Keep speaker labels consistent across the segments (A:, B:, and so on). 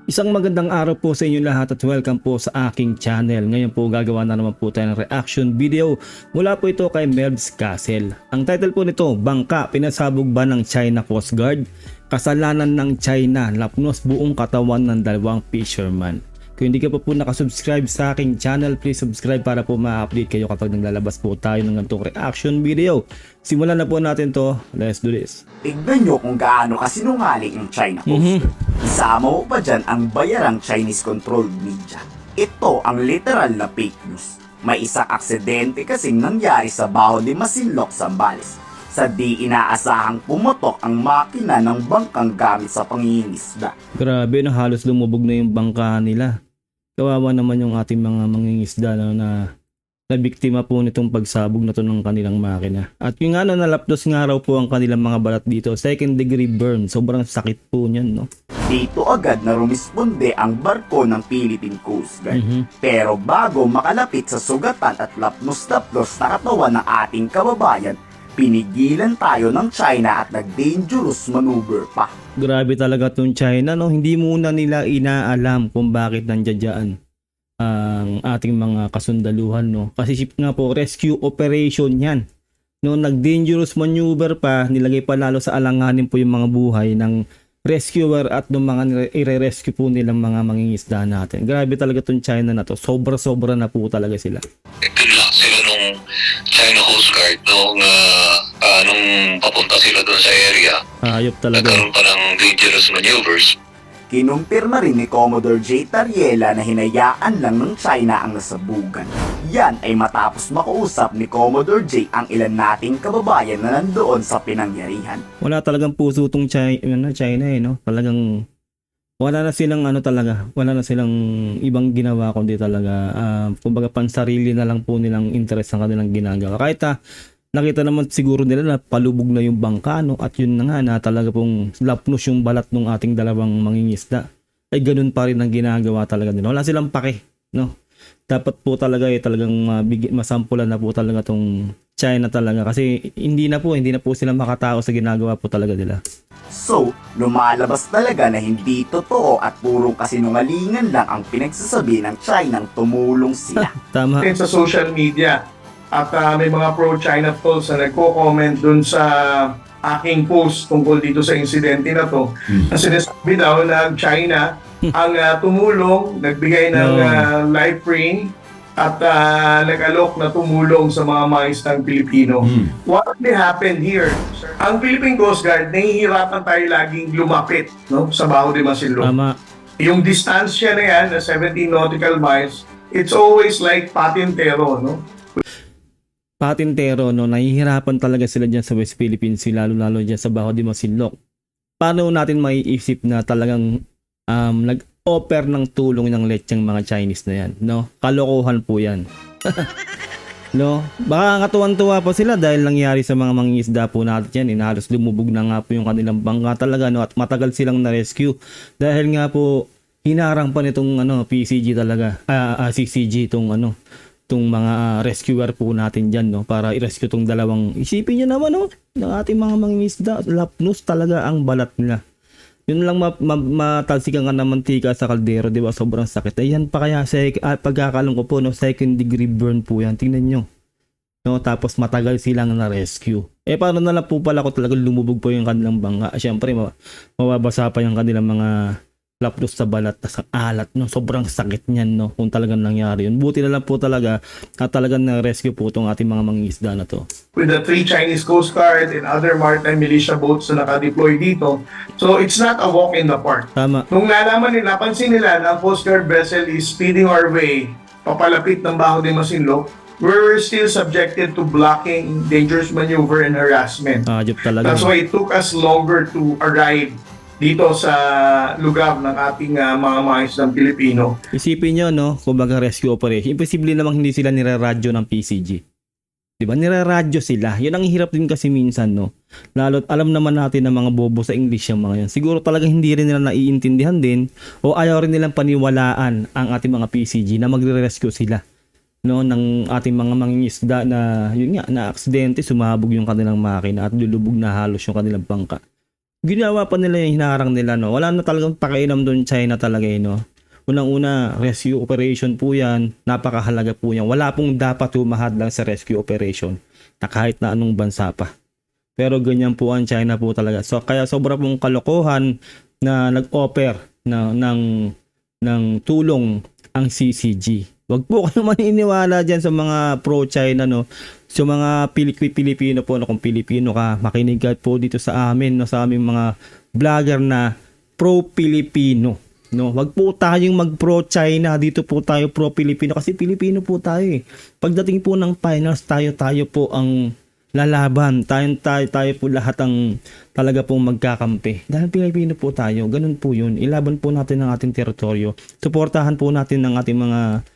A: Isang magandang araw po sa inyo lahat at welcome po sa aking channel. Ngayon po gagawa na naman po tayo ng reaction video mula po ito kay Melv's Castle. Ang title po nito, Bangka, pinasabog ba ng China Coast Guard? Kasalanan ng China, lapnos buong katawan ng dalawang fisherman. Kung hindi ka pa po nakasubscribe sa aking channel, please subscribe para po ma-update kayo kapag naglalabas po tayo ng ganitong reaction video. Simulan na po natin to. Let's do this.
B: Tignan nyo kung gaano kasinungaling ang China Coast Guard. Isama mo pa dyan ang bayarang Chinese-controlled media. Ito ang literal na fake news. May isang aksidente kasing nangyari sa Baho de Masinloc, Zambales. Sa di inaasahang pumotok ang makina ng bangkang gamit sa pangingisda.
A: Grabe na halos lumubog na yung bangka nila. Kawawa naman yung ating mga mangingisda na biktima po nitong pagsabog na to ng kanilang makina. At yung nga nalapdos nga raw po ang kanilang mga balat dito, second degree burn. Sobrang sakit po niyan, no?
B: Dito agad na rumisponde ang barko ng Philippine Coast Guard. Pero bago makalapit sa sugatan at lapnos-lapnos na katawan ng ating kababayan, pinigilan tayo ng China at nag-dangerous maneuver pa.
A: Grabe talaga tong China, no? Hindi muna nila inaalam kung bakit nandiyan ang ating mga kasundaluhan, no? Kasi ship nga po, rescue operation yan. No, nag-dangerous maneuver pa, nilagay pa lalo sa alanganin po yung mga buhay ng rescuer at ng mga ire-rescue po nilang mga mangingisda natin. Grabe talaga tong China na to. Sobra-sobra na po talaga sila.
C: Tinlock sila nung China Coast Guard nung papunta sila doon sa area.
A: Ayop talaga.
C: Nagkaroon pa ng dangerous maneuvers.
B: Kinumpirma rin ni Commodore J. Tariela na hinayaan lang ng China ang nasabugan. Yan ay matapos makausap ni Commodore J ang ilan nating kababayan na nandoon sa pinangyarihan.
A: Wala talagang puso tong China eh, no? Talagang wala na silang wala na silang ibang ginawa kundi talaga kumbaga pansarili na lang po nilang interest ang kanilang ginagawa. Kahit nakita naman siguro nila na palubog na yung bangka, no? At yun na nga na talaga pong lapnos yung balat ng ating dalawang mangingisda. Ay ganun pa rin ang ginagawa talaga nila. Wala silang pake, no? Dapat po talaga talagang masampulan na po talaga tong China talaga kasi hindi na po sila makatao sa ginagawa po talaga nila.
B: So, lumalabas talaga na hindi totoo at purong kasinungalingan lang ang pinagsasabi ng China nang tumulong sila.
A: Tama.
D: Sa social media at may mga pro-China trolls na nagko-comment dun sa aking post tungkol dito sa insidente na to. Ang sinasabi daw na China ang tumulong, nagbigay ng life ring at nag-alok na tumulong sa mga mangisdang Pilipino. What really happened here? Ang Philippine Coast Guard, nahihirapan tayo laging lumapit, no, sa Baho de Masinloc.
A: Tama.
D: Yung distansya na yan, na 17 nautical miles, it's always like patintero, no?
A: Patintero, no, nahihirapan talaga sila dyan sa West Philippines, lalo dyan sa Baho de Masinloc. Paano natin maiisip na talagang nag-offer ng tulong ng lecheng mga Chinese na yan, no? Kalokohan po yan. No? Baka katuwan-tuwa pa sila dahil nangyari sa mga mangingisda po natin yan. Halos lumubog na nga po yung kanilang bangka talaga, no? At matagal silang na-rescue dahil nga po hinarang pa nitong PCG talaga, CCG itong mga rescuer po natin dyan, no? Para i-rescue itong dalawang, isipin nyo naman, no? Ng ating mga mangingisda, lapnos talaga ang balat nila. Yun lang matalsikan ka ng mantika sa kaldero, di ba? Sobrang sakit. Ayan pa kaya pagkakalong ko po, no? Second degree burn po yan. Tingnan nyo. No? Tapos matagal silang na-rescue. Paano na lang po pala kung talagang lumubog po yung kanilang bangka? Siyempre, mababasa pa yung kanilang mga lapdos sa balat at alat, no? Sobrang sakit niyan, no? Kung talagang nangyari yun. Buti na lang po talaga at talagang na-rescue po itong ating mga mangingisda na to.
D: With the 3 Chinese Coast Guard and other maritime militia boats na nakadeploy dito. So it's not a walk in the park.
A: Tama.
D: Nung napansin nila na ang Coast Guard vessel is speeding our way papalapit ng Baho de Masinloc, we're still subjected to blocking, dangerous maneuver, and harassment.
A: Job talaga.
D: That's why it took us longer to arrive dito sa lugar ng ating mga mangisdang Pilipino.
A: Isipin nyo, no? Kumbaga rescue operation. Imposible namang hindi sila niraradyo ng PCG. Diba? Niraradyo sila. Yun ang hirap din kasi minsan, no? Lalo't alam naman natin na mga bobo sa English yung mga yan. Siguro talaga hindi rin nila naiintindihan din o ayaw rin nilang paniwalaan ang ating mga PCG na magre-rescue sila, no, ng ating mga mangingisda na yun nga, na aksidente, sumabog yung kanilang makina at lulubog na halos yung kanilang bangka. ginawa pa nila yung hinaharang nila, no? Wala na talagang pakialam doon China talaga, no? Unang-una, rescue operation po yan. Napakahalaga po yan. Wala pong dapat humahad lang sa rescue operation na kahit na anong bansa pa. Pero ganyan po ang China po talaga. So, kaya sobra pong kalokohan na nag-offer ng tulong ang CCG. Wag po kayong maniniwala dyan sa mga pro-China, no? Sa mga Pilipino po, no? Kung Pilipino ka, makinig ka po dito sa amin, no? Sa aming mga vlogger na pro-Pilipino. No, wag po tayong mag-pro-China, dito po tayo pro-Pilipino kasi Pilipino po tayo eh. Pagdating po ng finals, tayo po ang lalaban. Tayo po lahat ang talaga pong magkakampi. Dahil Pilipino po tayo, ganun po yun. Ilaban po natin ang ating teritoryo. Suportahan po natin ang ating mga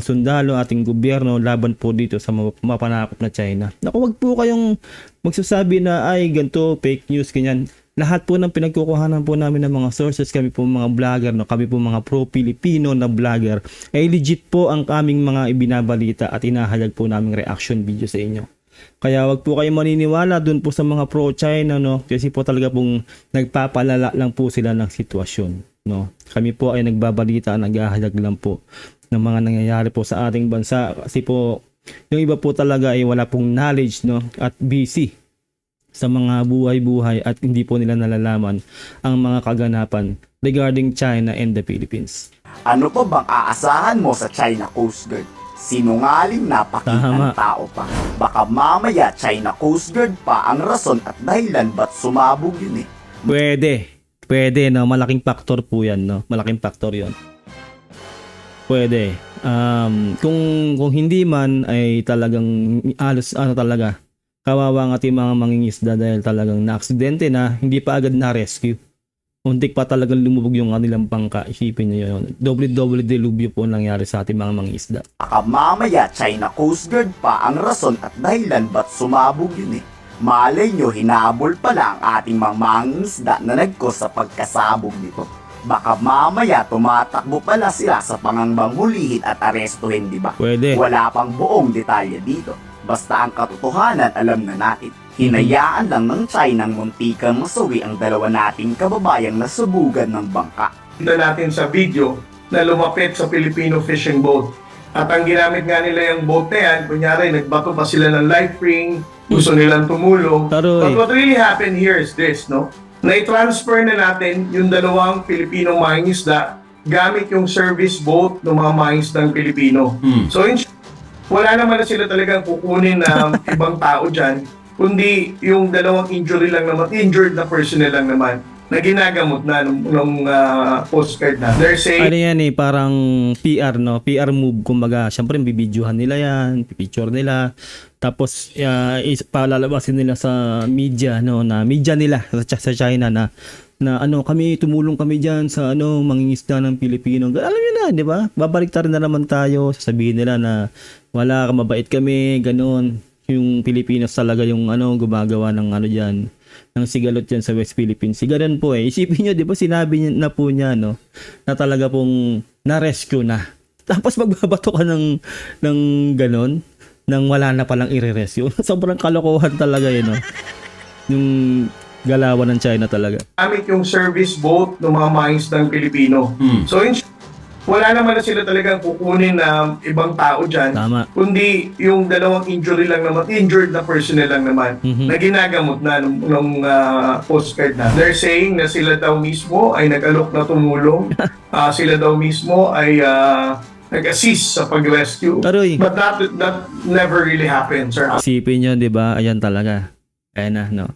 A: sundalo, ating gobyerno, laban po dito sa mapanakop na China. Naku, wag po kayong magsasabi na ay ganito, fake news, ganyan. Lahat po ng pinagkukuhanan po namin ng mga sources, kami po mga vlogger, no? Kami po mga pro-Filipino na vlogger, ay legit po ang aming mga ibinabalita at inahayag po naming reaction video sa inyo. Kaya wag po kayo maniniwala dun po sa mga pro-China, no? Kasi po talaga pong nagpapalala lang po sila ng sitwasyon, no? Kami po ay nagbabalita, naghahayag lang po ng mga nangyayari po sa ating bansa. Kasi po, yung iba po talaga ay wala pong knowledge, no? At busy sa mga buhay-buhay at hindi po nila nalalaman ang mga kaganapan regarding China and the Philippines.
B: Ano pa bang aasahan mo sa China Coast Guard? Sinungaling napakitang
A: Tama.
B: tao pa. Baka mamaya China Coast Guard pa ang rason at dahilan ba't sumabog yun eh.
A: Pwede, no? Malaking factor po yan, no? Malaking factor yon. Pwede. Kung hindi man ay talagang alos talaga kawawa ang ating mga mangingisda dahil talagang na-aksidente na hindi pa agad na-rescue. Untik pa talagang lumubog yung kanilang bangka. Isipin nyo yun. Doble delubyo po nangyari sa ating mga mangingisda.
B: Baka mamaya China Coast Guard pa ang rason at dahilan ba't sumabog yun eh. Malay nyo, hinabol pala ang ating mga mangingisda na nagkos sa pagkasabog nito. Baka mamaya tumatakbo pala sila sa pangangbang hulihin at arestuhin, di ba?
A: Pwede.
B: Wala pang buong detalye dito. Basta ang katotohanan alam na natin. Hinayaan lang ng China ang muntikang masawi ang dalawa nating kababayang nasubugan ng bangka.
D: Kita natin sa video na lumapit sa Filipino fishing boat. At ang ginamit nga nila yung boat na yan, kunyari nagbato pa sila ng life ring, gusto nilang tumulong.
A: Taroy.
D: But what really happened here is this, no? Na-transfer na natin yung dalawang Filipino mangingisda gamit yung service boat ng mga mangingisdang Pilipino. So in wala naman na sila talagang kukunin na ibang tao dyan, kundi yung dalawang injured na personnel lang naman na ginagamot na nung Coast Guard na. They're saying,
A: Ano yan eh, parang PR, no? PR move, kumbaga. Siyempre, bibidyohan nila yan, pipicture nila. Tapos, palalabasin nila sa media, no? Na media nila sa China na ano, tumulong kami diyan sa mangingisda ng Pilipino. Alam niyo na, di ba? Babaliktarin na naman tayo. Sasabihin nila na wala, mabait kami, ganun. Yung Pilipinos talaga yung gumagawa ng diyan, ng sigalot diyan sa West Philippines. Ganun po eh. Isipin niyo, di ba, sinabi niya na po niya, no, na talaga pong na-rescue na. Tapos magbabato ka ng ganun, nang wala na palang i-rescue. Sobrang kalokohan talaga yun, no? Yung galawan ng China talaga.
D: gamit yung service boat ng mga mangingisdang Pilipino. So in wala naman na sila talagang kukunin na ibang tao dyan,
A: Tama.
D: kundi yung dalawang injured na personnel lang naman na ginagamot na nung Coast Guard na. They're saying na sila daw mismo ay nag-alok na tumulong. Sila daw mismo ay nag-assist sa pag-rescue.
A: Taroy.
D: But that never really happened, sir.
A: Isipin nyo, di ba? Ayan talaga. Ayan na, no?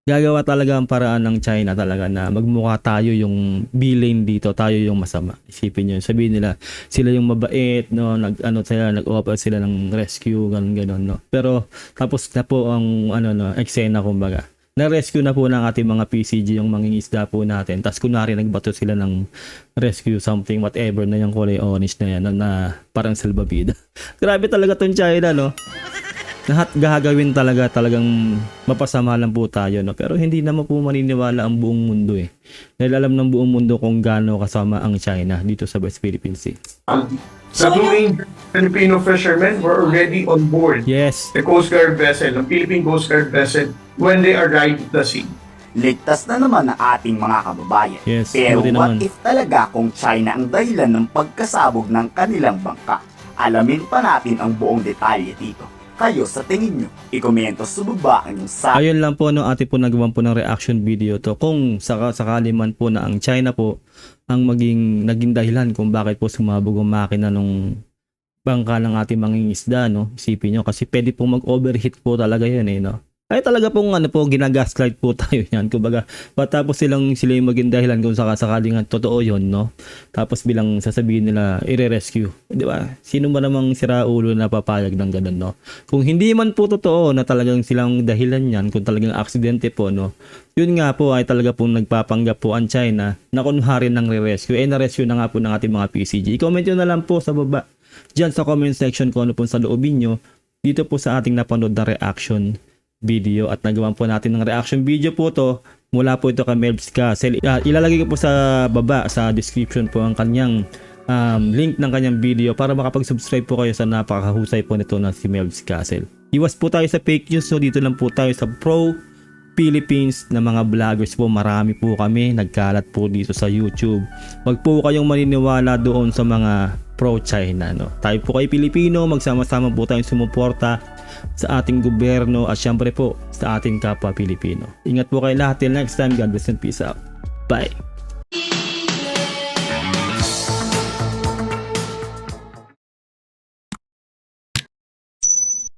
A: Gagawa talaga ang paraan ng China talaga na magmukha tayo yung villain dito, tayo yung masama. Isipin nyo, sabihin nila, sila yung mabait, no? Nag-offer sila ng rescue, ganun, no? Pero, tapos na po ang, eksena, kumbaga. Na-rescue na po ng ating mga PCG yung mangingisda po natin. Tapos kunwari nagbato sila ng rescue something, whatever na yung kulay orange na yan, na parang salbabida. Grabe talaga tong China, no? Lahat gagawin talagang mapasama lang po tayo, no? Pero hindi naman po maniniwala ang buong mundo eh. Dahil alam ng buong mundo kung gaano kasama ang China dito sa West Philippine Sea.
D: Sa Blue Filipino fishermen were already on board
A: Yes.
D: the Coast Guard vessel, the Philippine Coast Guard vessel, when they arrived at the sea.
B: ligtas na naman ang ating mga kababayan.
A: Yes,
B: Pero
A: buti
B: what
A: naman.
B: if talaga kung China ang dahilan ng pagkasabog ng kanilang bangka? Alamin pa natin ang buong detalye dito. Kayo sa tingin nyo, ikomento sa baba ang inyong sabi.
A: Ayun lang po, no, ate po nagawan po ng reaction video to. Kung sakali man po na ang China po ang naging dahilan kung bakit po sumabog ang makina nung bangka ng ating mangingisda, no? Isipin nyo, kasi pwede po mag-overheat po talaga yun, no? Ay talaga pong ginagaslight po tayo yan. Kumbaga, patapos sila yung maging dahilan kung sakasakaling totoo yun, no? Tapos bilang sasabihin nila, i-rescue. Di ba? Sino ba namang siraulo na papayag ng ganun, no? Kung hindi man po totoo na talagang silang dahilan yan, kung talagang aksidente po, no? Yun nga po ay talaga pong nagpapanggap po ang China na kunwari ng re-rescue. Na-rescue na nga po ng ating mga PCG. I-comment nyo na lang po sa baba. Diyan sa comment section kung ano po sa loobin nyo. Dito po sa ating napanood na reaction video at nagawa po natin ng reaction video po to mula po ito kay Melvs Castle. Ilalagay ko po sa baba sa description po ang kanyang link ng kanyang video para makapag-subscribe po kayo sa napakahusay po nito na si Melvs Castle. Iwas po tayo sa fake news, so dito lang po tayo sa pro Philippines na mga vloggers po. Marami po kami nagkalat po dito sa YouTube. Wag po kayong maniniwala doon sa mga pro China, no? Tayo po kay Pilipino, magsama-sama po tayong sumuporta sa ating gobyerno at syempre po sa ating kapwa Pilipino. Ingat po kayo lahat. Till next time, God bless and peace out. Bye!